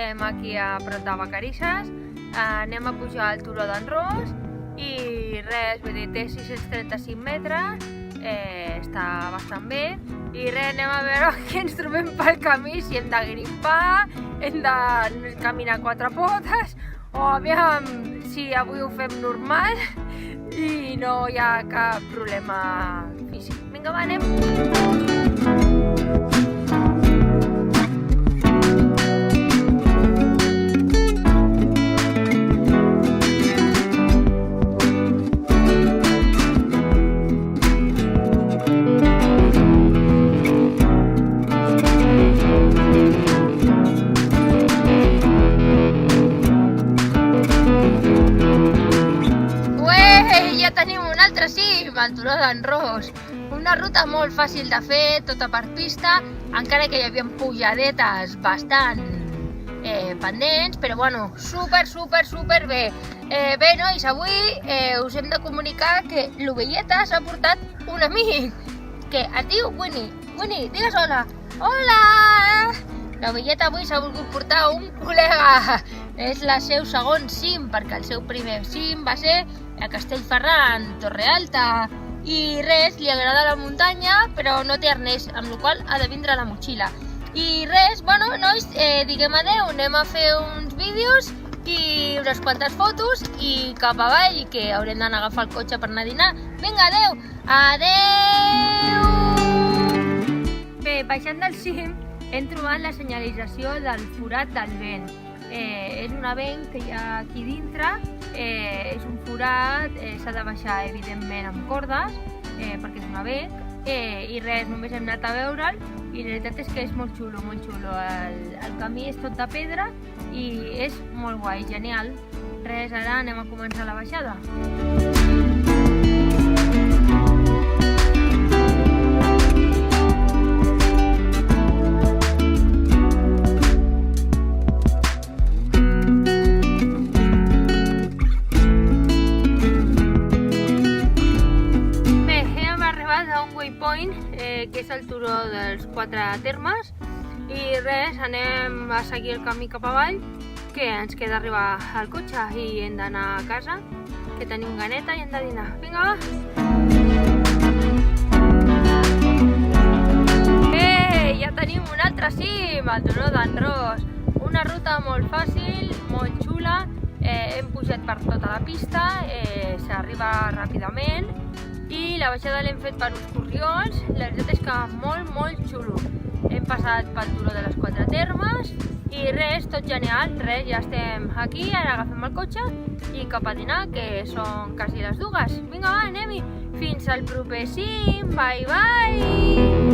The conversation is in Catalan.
estem aquí a prop de Vacarisses, anem a pujar al turó d'en Ros i res, vull dir, té 635 metres, està bastant bé i res, anem a veure què ens trobem pel camí, si hem de grimpar, hem de caminar a quatre potes o aviam si avui ho fem normal i no hi ha cap problema físic. Vinga, va, anem! Ja tenim un altre cim, el turó d'en Ros. Una ruta molt fàcil de fer, tota per pista, encara que hi havia pujadetes bastant pendents, però bueno, super bé. Bé, nois, avui us hem de comunicar que l'Ovelleta s'ha portat un amic, que es diu Winnie. Winnie, digues hola. Hola! L'Ovelleta avui s'ha volgut portar un col·lega. És el seu segon cim, perquè el seu primer cim va ser a Castellferran, Torre Alta. I res, li agrada la muntanya, però no té arnès, amb la qual ha de vindre la motxilla. I res, bueno, nois, diguem adeu, anem a fer uns vídeos i unes quantes fotos i cap avall, que haurem d'anar a agafar el cotxe per anar a dinar. Vinga, adeu! Adeu! Bé, baixant del cim, hem trobat la senyalització del forat del vent. És un avenc que hi ha aquí dintre, és un forat, s'ha de baixar evidentment amb cordes, perquè és un avenc, i res, només hem anat a veure'l i la veritat és que és molt xulo, molt xulo. El camí és tot de pedra i és molt guai, genial. Res, ara anem a començar la baixada. Que és el turó dels quatre termes i res, anem a seguir el camí cap avall, que ens queda arribar al cotxe i hem d'anar a casa, que tenim ganeta i hem de dinar. Vinga, va! Ja tenim un altre cim, el turó d'en Ros. Una ruta molt fàcil, molt xula, hem pujat per tota la pista, s'arriba ràpidament i la baixada l'hem fet per uns corrions. La veritat és que molt xulo. Hem passat pel turó de les quatre termes i res, tot genial. Res, ja estem aquí, ara agafem el cotxe i cap a dinar, que són quasi les 2. Vinga, va, anem-hi! Fins al proper cim! Bye!